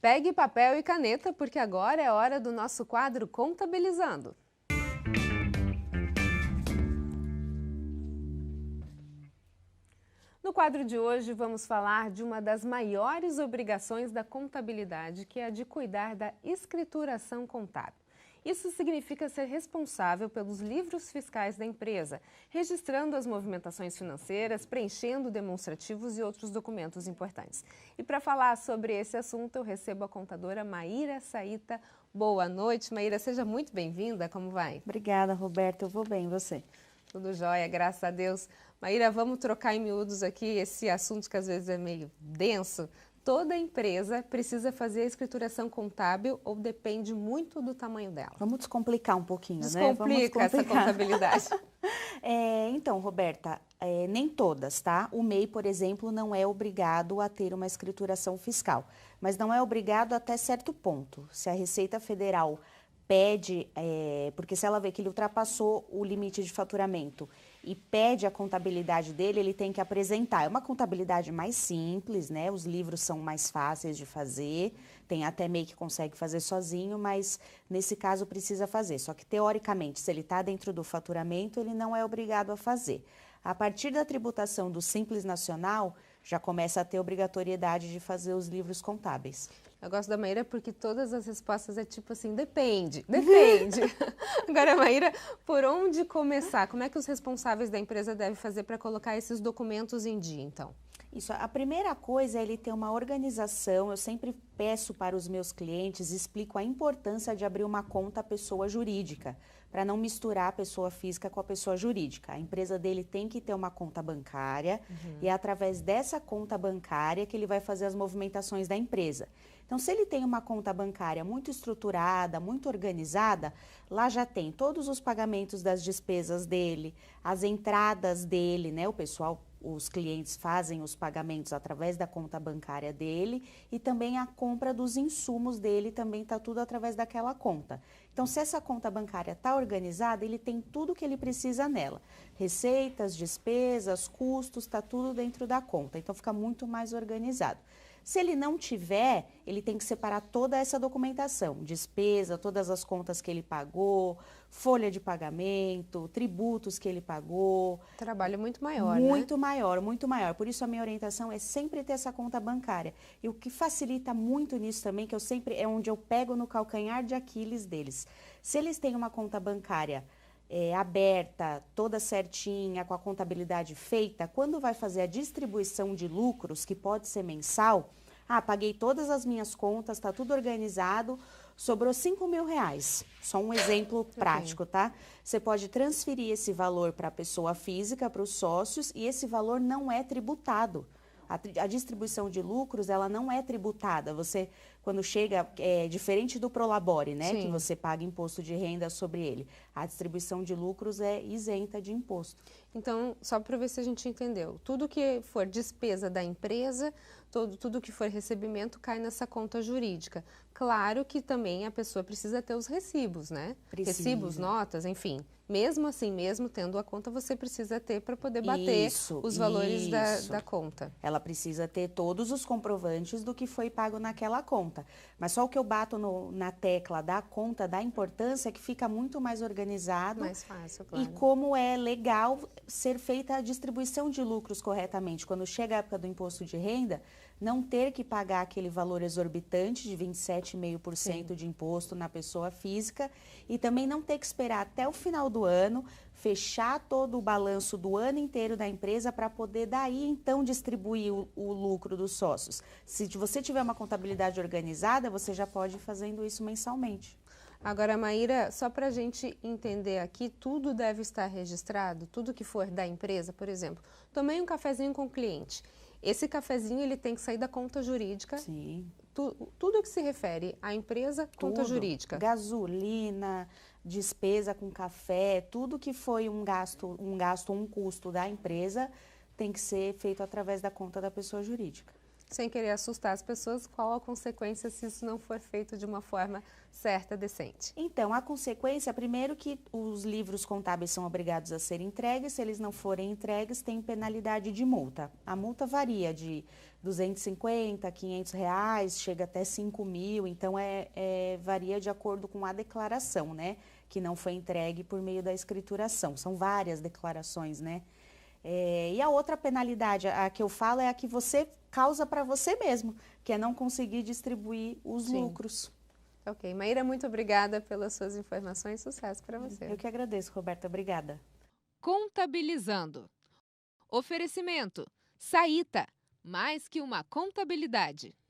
Pegue papel e caneta, porque agora é hora do nosso quadro Contabilizando. No quadro de hoje, vamos falar de uma das maiores obrigações da contabilidade, que é a de cuidar da escrituração contábil. Isso significa ser responsável pelos livros fiscais da empresa, registrando as movimentações financeiras, preenchendo demonstrativos e outros documentos importantes. E para falar sobre esse assunto, eu recebo a contadora Maíra Saíta. Boa noite, Maíra, seja muito bem-vinda, como vai? Obrigada, Roberta, eu vou bem, e você? Tudo jóia, graças a Deus. Maíra, vamos trocar em miúdos aqui esse assunto que às vezes é meio denso. Toda empresa precisa fazer a escrituração contábil ou depende muito do tamanho dela? Vamos descomplicar um pouquinho, Descomplica essa contabilidade. Então, Roberta, nem todas, tá? O MEI, por exemplo, não é obrigado a ter uma escrituração fiscal, mas não é obrigado até certo ponto. Se a Receita Federal pede, porque se ela vê que ele ultrapassou o limite de faturamento e pede a contabilidade dele, ele tem que apresentar. É uma contabilidade mais simples, né? Os livros são mais fáceis de fazer, tem até MEI que consegue fazer sozinho, mas nesse caso precisa fazer. Só que, teoricamente, se ele está dentro do faturamento, ele não é obrigado a fazer. A partir da tributação do Simples Nacional, já começa a ter obrigatoriedade de fazer os livros contábeis. Eu gosto da Maíra porque todas as respostas é tipo assim, depende, depende. Agora, Maíra, por onde começar? Como é que os responsáveis da empresa devem fazer para colocar esses documentos em dia, então? Isso, a primeira coisa é ele ter uma organização. Eu sempre peço para os meus clientes, explico a importância de abrir uma conta pessoa jurídica, para não misturar a pessoa física com a pessoa jurídica. A empresa dele tem que ter uma conta bancária e é através dessa conta bancária que ele vai fazer as movimentações da empresa. Então, se ele tem uma conta bancária muito estruturada, muito organizada, lá já tem todos os pagamentos das despesas dele, as entradas dele, né? O pessoal, os clientes fazem os pagamentos através da conta bancária dele e também a compra dos insumos dele também está tudo através daquela conta. Então, se essa conta bancária está organizada, ele tem tudo que ele precisa nela. Receitas, despesas, custos, está tudo dentro da conta. Então, fica muito mais organizado. Se ele não tiver, ele tem que separar toda essa documentação, despesa, todas as contas que ele pagou, folha de pagamento, tributos que ele pagou. Trabalho muito maior, Muito maior, muito maior. Por isso a minha orientação é sempre ter essa conta bancária. E o que facilita muito nisso também, que eu sempre, é onde eu pego no calcanhar de Aquiles deles. Se eles têm uma conta bancária aberta, toda certinha, com a contabilidade feita, quando vai fazer a distribuição de lucros, que pode ser mensal, paguei todas as minhas contas, está tudo organizado, sobrou R$ 5.000. Só um exemplo prático, tá? Você pode transferir esse valor para a pessoa física, para os sócios, e esse valor não é tributado. A distribuição de lucros, ela não é tributada. Você, quando chega, é diferente do Prolabore, né? Sim. Que você paga imposto de renda sobre ele. A distribuição de lucros é isenta de imposto. Então, só para ver se a gente entendeu, tudo que for despesa da empresa, tudo que for recebimento cai nessa conta jurídica. Claro que também a pessoa precisa ter os recibos, né? Precisa. Recibos, notas, enfim. Mesmo assim, mesmo tendo a conta, você precisa ter para poder bater os valores da conta. Ela precisa ter todos os comprovantes do que foi pago naquela conta. Mas só o que eu bato na tecla da conta, da importância, é que fica muito mais organizado. Mais fácil, claro. E como é legal ser feita a distribuição de lucros corretamente. Quando chega a época do imposto de renda, não ter que pagar aquele valor exorbitante de 27,5% de imposto na pessoa física e também não ter que esperar até o final do ano, fechar todo o balanço do ano inteiro da empresa para poder daí então distribuir o lucro dos sócios. Se você tiver uma contabilidade organizada, você já pode ir fazendo isso mensalmente. Agora, Maíra, só para a gente entender aqui, tudo deve estar registrado? Tudo que for da empresa, por exemplo, tomei um cafezinho com o cliente. Esse cafezinho ele tem que sair da conta jurídica. Sim. Tudo que se refere à empresa, conta jurídica. Gasolina, despesa com café, tudo que foi um custo da empresa tem que ser feito através da conta da pessoa jurídica. Sem querer assustar as pessoas, qual a consequência se isso não for feito de uma forma certa, decente? Então, a consequência, primeiro que os livros contábeis são obrigados a serem entregues, se eles não forem entregues, tem penalidade de multa. A multa varia de 250, 500 reais, chega até 5 mil, então varia de acordo com a declaração, né? Que não foi entregue por meio da escrituração. São várias declarações, né? E a outra penalidade, a que eu falo, é a que você causa para você mesmo, que é não conseguir distribuir os lucros. Ok. Maíra, muito obrigada pelas suas informações. Sucesso para você. Eu que agradeço, Roberta. Obrigada. Contabilizando. Oferecimento. Saíta. Mais que uma contabilidade.